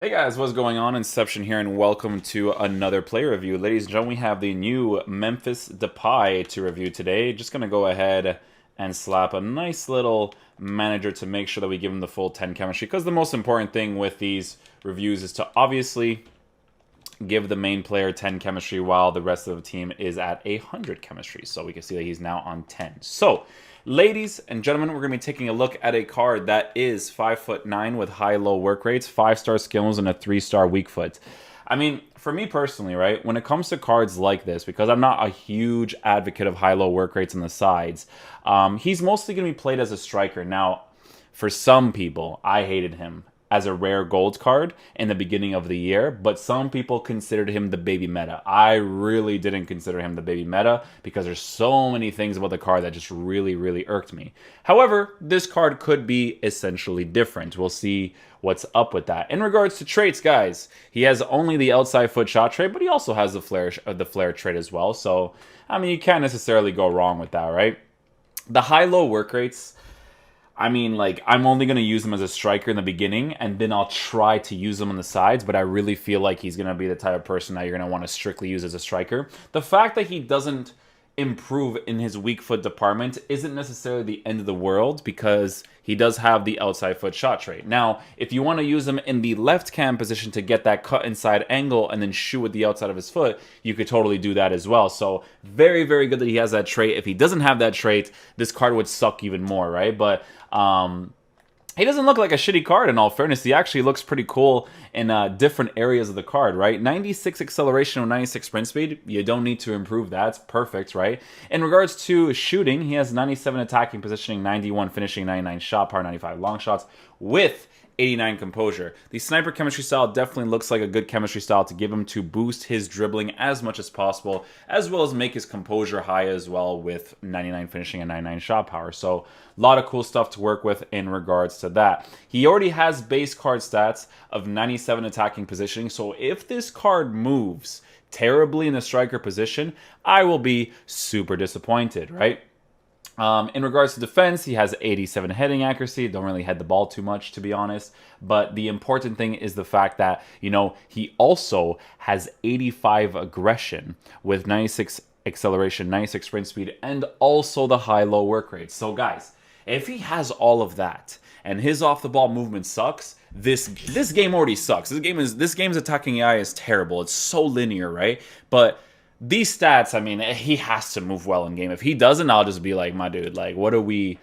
Hey guys, what's going on? Inception here, and welcome to another player review. Ladies and gentlemen, we have the new Memphis Depay to review today. Just going to go ahead and slap a nice little manager to make sure that we give him the full 10 chemistry, because the most important thing with these reviews is to obviously give the main player 10 chemistry while the rest of the team is at 100 chemistry. So we can see that he's now on 10. So, ladies and gentlemen, we're going to be taking a look at a card that is 5'9" with high-low work rates, 5-star skills, and a 3-star weak foot. I mean, for me personally, right, when it comes to cards like this, because I'm not a huge advocate of high-low work rates on the sides, he's mostly going to be played as a striker. Now, for some people, I hated him as a rare gold card in the beginning of the year, but some people considered him the baby meta. I really didn't consider him the baby meta because there's so many things about the card that just really irked me. However, this card could be essentially different. We'll see what's up with that. In regards to traits, guys, he has only the outside foot shot trait, but he also has the flare trait as well. So, I mean, you can't necessarily go wrong with that, right? The high-low work rates, I mean, like, I'm only going to use him as a striker in the beginning, and then I'll try to use him on the sides, but I really feel like he's going to be the type of person that you're going to want to strictly use as a striker. The fact that he doesn't improve in his weak foot department isn't necessarily the end of the world, because he does have the outside foot shot trait. Now, if you want to use him in the left cam position to get that cut inside angle and then shoot with the outside of his foot, you could totally do that as well. So very good that he has that trait. If he doesn't have that trait, this card would suck even more, right? But he doesn't look like a shitty card, in all fairness. He actually looks pretty cool in different areas of the card, right? 96 acceleration with 96 sprint speed. You don't need to improve that. It's perfect, right? In regards to shooting, he has 97 attacking positioning, 91 finishing, 99 shot power, 95 long shots with 89 composure. The sniper chemistry style definitely looks like a good chemistry style to give him to boost his dribbling as much as possible, as well as make his composure high as well with 99 finishing and 99 shot power. So a lot of cool stuff to work with in regards to that. He already has base card stats of 97 attacking positioning, so if this card moves terribly in the striker position, I will be super disappointed, right? In regards to defense, he has 87 heading accuracy. Don't really head the ball too much, to be honest. But the important thing is the fact that, you know, he also has 85 aggression with 96 acceleration, 96 sprint speed, and also the high-low work rate. So, guys, if he has all of that and his off-the-ball movement sucks, this game already sucks. This game's attacking AI is terrible. It's so linear, right? But these stats, I mean, he has to move well in game. If he doesn't, I'll just be like, my dude, like, what are we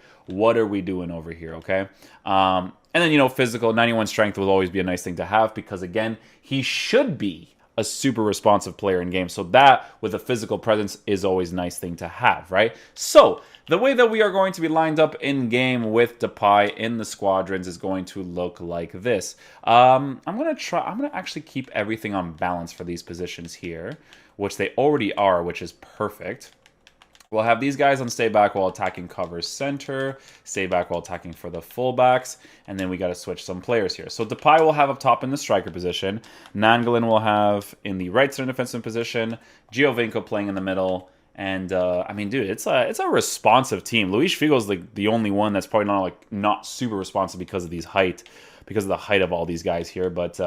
doing over here, okay? And then, you know, physical, 91 strength will always be a nice thing to have because, again, he should be a super responsive player in game. So that, with a physical presence, is always a nice thing to have, right? So, the way that we are going to be lined up in game with Depay in the squadrons is going to look like this. I'm going to actually keep everything on balance for these positions here, which they already are, which is perfect. We'll have these guys on stay back while attacking cover center, stay back while attacking for the fullbacks, and then we got to switch some players here. So Depay will have up top in the striker position, Nangalin will have in the right center defensive position, Giovinco playing in the middle, and I mean, dude, it's a responsive team. Luis Figo's like the only one that's probably not super responsive because of the height of all these guys here, but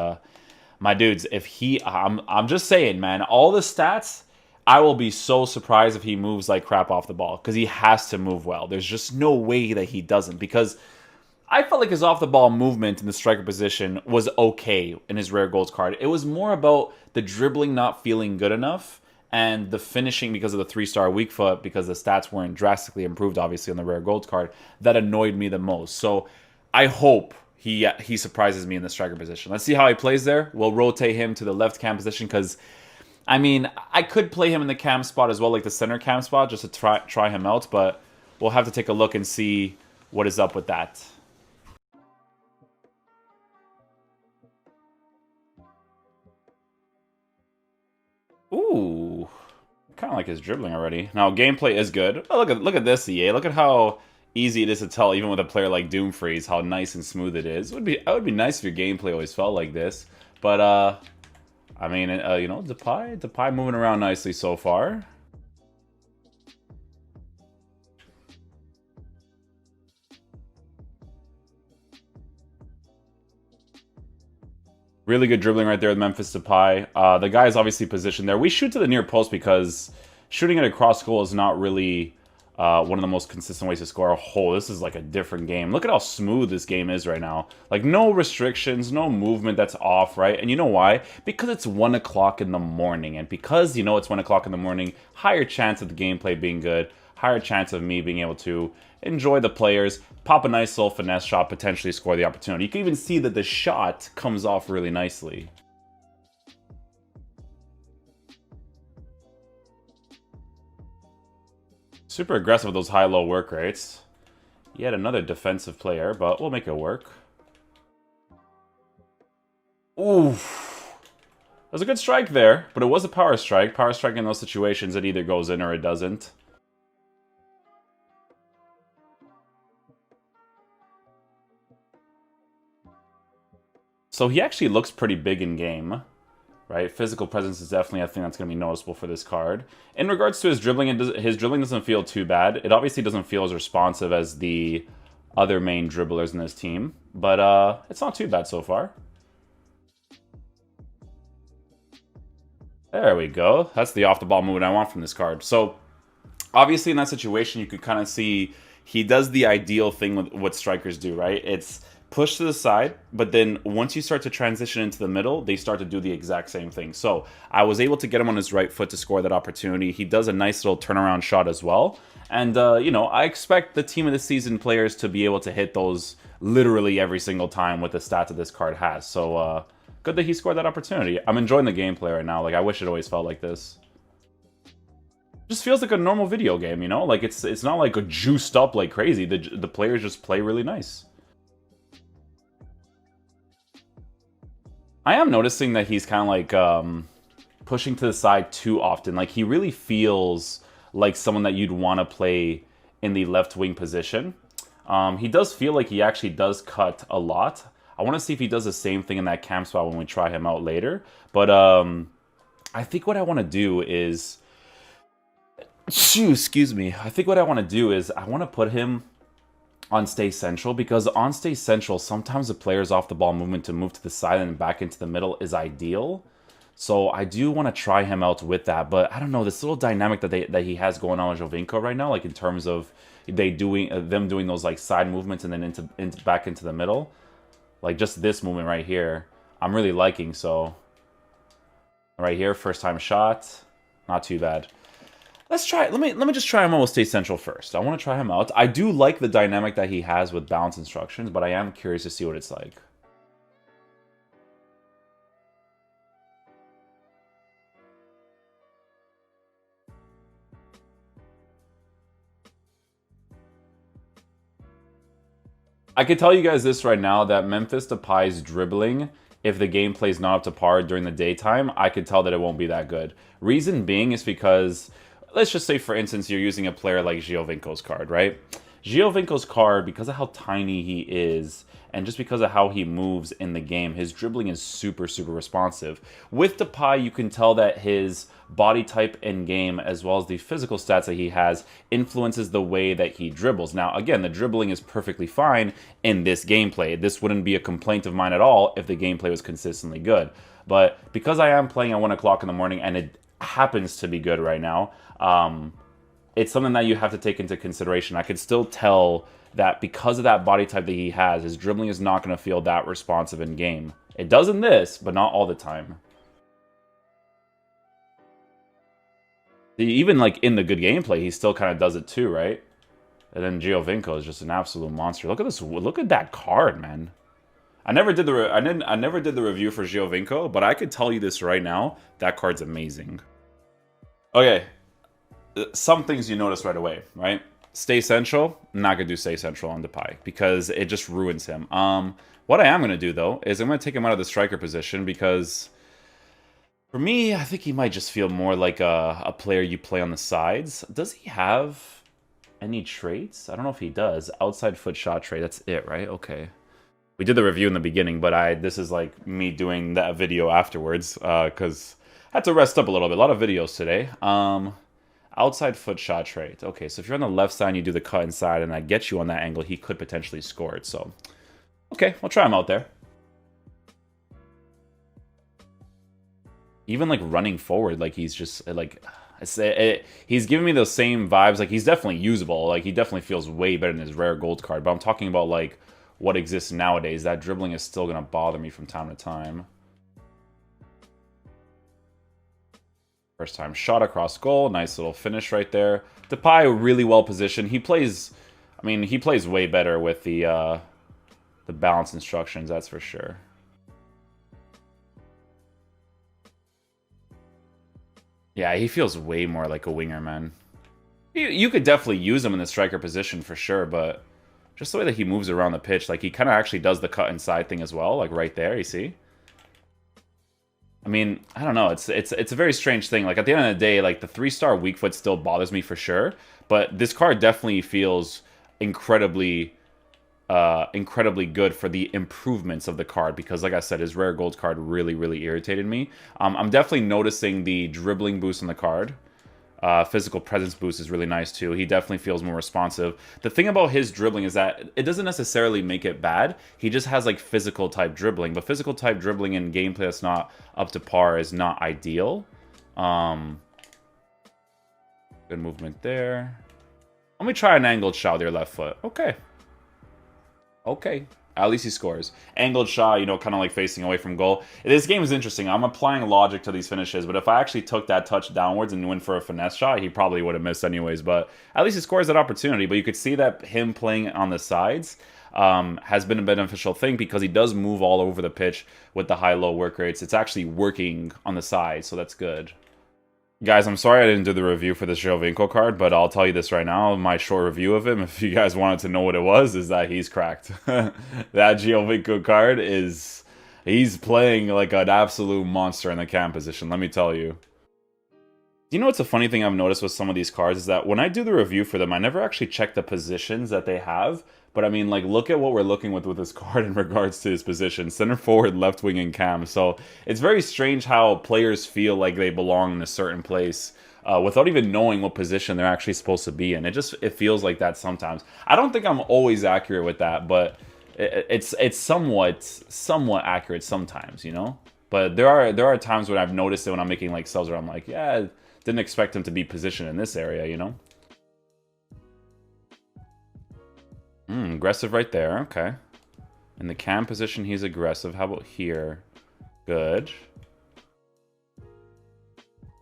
my dudes, if I'm just saying, man, all the stats, I will be so surprised if he moves like crap off the ball, because he has to move well. There's just no way that he doesn't, because I felt like his off-the-ball movement in the striker position was okay in his rare gold card. It was more about the dribbling not feeling good enough and the finishing because of the 3-star weak foot, because the stats weren't drastically improved, obviously, on the rare gold card, that annoyed me the most. So I hope he surprises me in the striker position. Let's see how he plays there. We'll rotate him to the left cam position because, I mean, I could play him in the cam spot as well, like the center cam spot, just to try him out, but we'll have to take a look and see what is up with that. Ooh, kind of like his dribbling already. Now, gameplay is good. Oh, look at this, EA. Look at how easy it is to tell, even with a player like Doomfreeze, how nice and smooth it is. It would be nice if your gameplay always felt like this. But I mean, you know, Depay moving around nicely so far. Really good dribbling right there with Memphis Depay. The guy is obviously positioned there. We shoot to the near post because shooting it across goal is not really one of the most consistent ways to score. Oh, this is like a different game. Look at how smooth this game is right now. Like, no restrictions, no movement that's off, right? And you know why? Because it's 1 o'clock in the morning. And because, you know, it's 1 o'clock in the morning, higher chance of the gameplay being good, higher chance of me being able to enjoy the players, pop a nice little finesse shot, potentially score the opportunity. You can even see that the shot comes off really nicely. Super aggressive with those high-low work rates. Yet another defensive player, but we'll make it work. Oof. That was a good strike there, but it was a power strike. Power strike in those situations, it either goes in or it doesn't. So he actually looks pretty big in game, right? Physical presence is definitely a thing that's going to be noticeable for this card. In regards to his dribbling, his dribbling doesn't feel too bad. It obviously doesn't feel as responsive as the other main dribblers in this team, but it's not too bad so far. There we go. That's the off-the-ball movement I want from this card. So, obviously in that situation, you could kind of see he does the ideal thing with what strikers do, right? It's push to the side, but then once you start to transition into the middle, they start to do the exact same thing. So I was able to get him on his right foot to score that opportunity. He does a nice little turnaround shot as well. And, you know, I expect the Team of the Season players to be able to hit those literally every single time with the stats that this card has. So, good that he scored that opportunity. I'm enjoying the gameplay right now. Like, I wish it always felt like this. Just feels like a normal video game, you know? Like, it's not like a juiced up like crazy. The players just play really nice. I am noticing that he's kind of like pushing to the side too often. Like, he really feels like someone that you'd want to play in the left wing position. He does feel like he actually does cut a lot. I want to see if he does the same thing in that cam spot when we try him out later. But I think what I want to do is... Excuse me. I think what I want to do is I want to put him on Stay Central, because on Stay Central, sometimes the player's off the ball movement to move to the side and back into the middle is ideal. So I do want to try him out with that, but I don't know, this little dynamic that he has going on with Giovinco right now, like in terms of them doing those like side movements and then back into the middle, like just this movement right here, I'm really liking. So right here, first time shot, not too bad. Let's try it. Let me just try him out with Stay Central first. I want to try him out. I do like the dynamic that he has with balance instructions, but I am curious to see what it's like. I can tell you guys this right now, that Memphis Depay's dribbling, if the gameplay is not up to par during the daytime, I could tell that it won't be that good. Reason being is because... let's just say, for instance, you're using a player like Giovinco's card, right? Giovinco's card, because of how tiny he is, and just because of how he moves in the game, his dribbling is super, super responsive. With Depay, you can tell that his body type in game, as well as the physical stats that he has, influences the way that he dribbles. Now, again, the dribbling is perfectly fine in this gameplay. This wouldn't be a complaint of mine at all if the gameplay was consistently good. But because I am playing at 1 o'clock in the morning, and it happens to be good right now, it's something that you have to take into consideration. I could still tell that because of that body type that he has, his dribbling is not going to feel that responsive in game. It does in this, but not all the time. Even like in the good gameplay, he still kind of does it too, right? And then Giovinco is just an absolute monster. Look at this! Look at that card, man. I never did the review for Giovinco, but I could tell you this right now: that card's amazing. Okay. Some things you notice right away, right? Stay Central, not going to do Stay Central on Depay because it just ruins him. What I am going to do, though, is I'm going to take him out of the striker position because, for me, I think he might just feel more like a player you play on the sides. Does he have any traits? I don't know if he does. Outside foot shot trait, that's it, right? Okay. We did the review in the beginning, but this is like me doing that video afterwards because I had to rest up a little bit. A lot of videos today. Outside foot shot trait. Okay, so if you're on the left side and you do the cut inside and that gets you on that angle, he could potentially score it. So, okay, we'll try him out there. Even like running forward, like he's just like he's giving me those same vibes. Like he's definitely usable. Like he definitely feels way better than his rare gold card. But I'm talking about like what exists nowadays. That dribbling is still gonna bother me from time to time. First time shot across goal. Nice little finish right there. Depay really well positioned. He plays, I mean, he plays way better with the balance instructions, that's for sure. Yeah, he feels way more like a winger, man. You could definitely use him in the striker position for sure, but just the way that he moves around the pitch, like he kind of actually does the cut inside thing as well, like right there, you see? I mean, I don't know. It's a very strange thing. Like at the end of the day, like the 3-star weak foot still bothers me for sure, but this card definitely feels incredibly incredibly good for the improvements of the card because, like I said, his rare gold card really irritated me. I'm definitely noticing the dribbling boost on the card. Physical presence boost is really nice too. He definitely feels more responsive. The thing about his dribbling is that it doesn't necessarily make it bad. He just has like physical type dribbling, but physical type dribbling in gameplay that's not up to par is not ideal. Good movement there. Let me try an angled shot with your left foot. Okay. Okay. At least he scores. Angled shot, you know, kind of like facing away from goal. This game is interesting. I'm applying logic to these finishes, but if I actually took that touch downwards and went for a finesse shot, he probably would have missed anyways. But at least he scores that opportunity. But you could see that him playing on the sides has been a beneficial thing because he does move all over the pitch with the high-low work rates. It's actually working on the side, so that's good. Guys, I'm sorry I didn't do the review for this Giovinco card, but I'll tell you this right now. My short review of him, if you guys wanted to know what it was, is that he's cracked. That Giovinco card is... He's playing like an absolute monster in the cam position, let me tell you. You know what's a funny thing I've noticed with some of these cards is that when I do the review for them, I never actually check the positions that they have. But I mean, like, look at what we're looking with this card in regards to his position. Center forward, left wing, and cam. So it's very strange how players feel like they belong in a certain place without even knowing what position they're actually supposed to be in. It feels like that sometimes. I don't think I'm always accurate with that, but it's somewhat accurate sometimes, you know? But there are times when I've noticed it when I'm making like subs where I'm like, yeah, didn't expect him to be positioned in this area, you know? Aggressive right there, okay. In the cam position, he's aggressive. How about here? Good.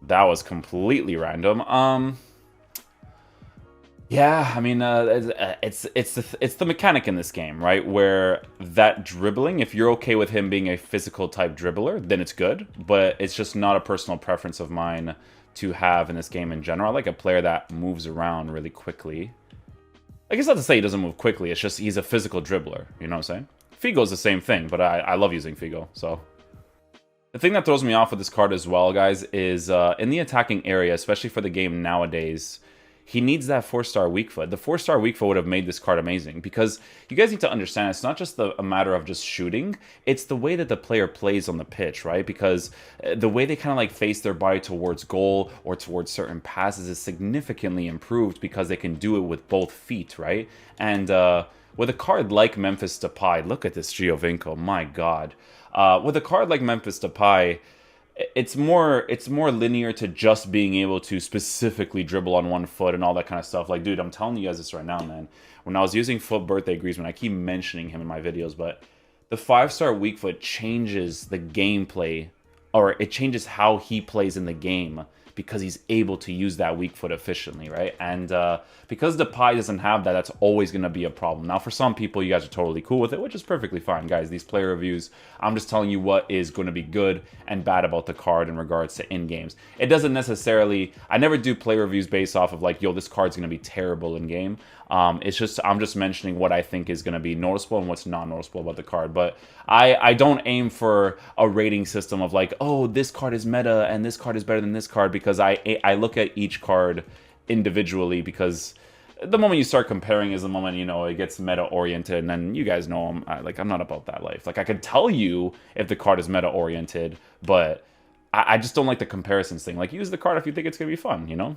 That was completely random. Yeah, I mean, it's the mechanic in this game, right? Where that dribbling, if you're okay with him being a physical type dribbler, then it's good. But it's just not a personal preference of mine to have in this game in general. I like a player that moves around really quickly. Like, it's not to say he doesn't move quickly, it's just he's a physical dribbler, you know what I'm saying? Figo's the same thing, but I love using Figo, so. The thing that throws me off with this card as well, guys, is in the attacking area, especially for the game nowadays, he needs that 4-star weak foot. The 4-star weak foot would have made this card amazing because you guys need to understand it's not just a matter of just shooting, it's the way that the player plays on the pitch, right? Because the way they kind of like face their body towards goal or towards certain passes is significantly improved because they can do it with both feet, right? And with a card like Memphis Depay, look at this Giovinco, my god. With a card like Memphis Depay, it's more linear to just being able to specifically dribble on one foot and all that kind of stuff. Like, dude, I'm telling you guys this right now, man. When I was using Foot Birthday Griezmann, I keep mentioning him in my videos, but the 5-star weak foot changes the gameplay, or it changes how he plays in the game because he's able to use that weak foot efficiently, right? And because Depay doesn't have that, that's always going to be a problem. Now, for some people, you guys are totally cool with it, which is perfectly fine, guys. These player reviews, I'm just telling you what is going to be good and bad about the card in regards to in-games. It doesn't necessarily... I never do play reviews based off of like, yo, this card's going to be terrible in-game. It's just, I'm just mentioning what I think is going to be noticeable and what's not noticeable about the card. But I don't aim for a rating system of like, oh, this card is meta and this card is better than this card, because I look at each card individually, because the moment you start comparing is the moment, you know, it gets meta-oriented, and then you guys know I'm not about that life. Like, I could tell you if the card is meta-oriented, but I just don't like the comparisons thing. Like, use the card if you think it's going to be fun, you know?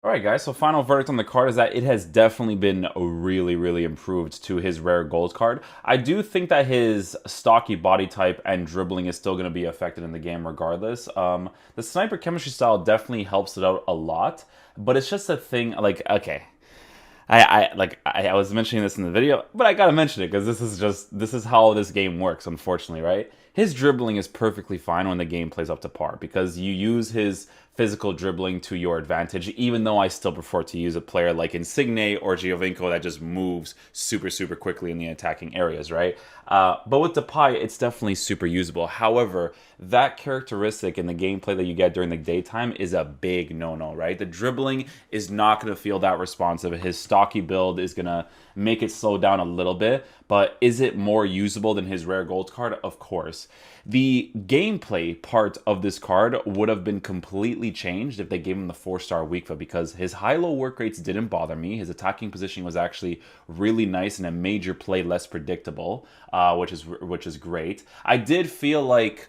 All right, guys, so final verdict on the card is that it has definitely been really, really improved to his rare gold card. I do think that his stocky body type and dribbling is still going to be affected in the game regardless. The sniper chemistry style definitely helps it out a lot, but it's just a thing, like, okay, I was mentioning this in the video, but I gotta mention it because this is how this game works, unfortunately, right? His dribbling is perfectly fine when the game plays up to par because you use his physical dribbling to your advantage, even though I still prefer to use a player like Insigne or Giovinco that just moves super, super quickly in the attacking areas, right? But with Depay, it's definitely super usable. However, that characteristic in the gameplay that you get during the daytime is a big no-no, right? The dribbling is not going to feel that responsive. His stocky build is going to make it slow down a little bit, but is it more usable than his rare gold card? Of course. The gameplay part of this card would have been completely changed if they gave him the 4-star weak because his high-low work rates didn't bother me. His attacking positioning was actually really nice and a major play less predictable, which is great. I did feel like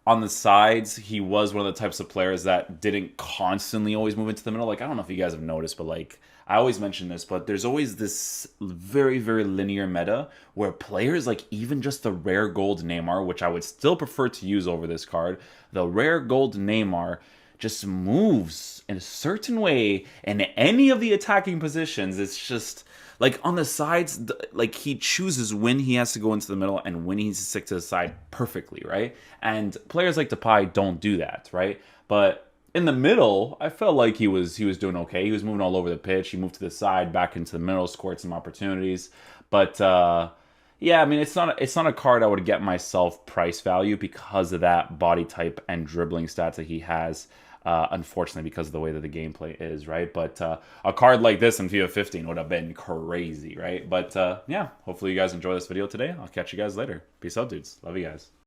on the sides, he was one of the types of players that didn't constantly always move into the middle. Like, I don't know if you guys have noticed, but like, I always mention this, but there's always this very, very linear meta where players like even just the rare gold Neymar, which I would still prefer to use over this card, the rare gold Neymar just moves in a certain way in any of the attacking positions. It's just like on the sides, like he chooses when he has to go into the middle and when he needs to stick to the side perfectly, right? And players like Depay don't do that, right? But in the middle, I felt like he was doing okay. He was moving all over the pitch. He moved to the side, back into the middle, scored some opportunities. But yeah, I mean, it's not a card I would get myself price value because of that body type and dribbling stats that he has. Unfortunately, because of the way that the gameplay is, right? But a card like this in FIFA 15 would have been crazy, right? But yeah, hopefully you guys enjoy this video today. I'll catch you guys later. Peace out, dudes. Love you guys.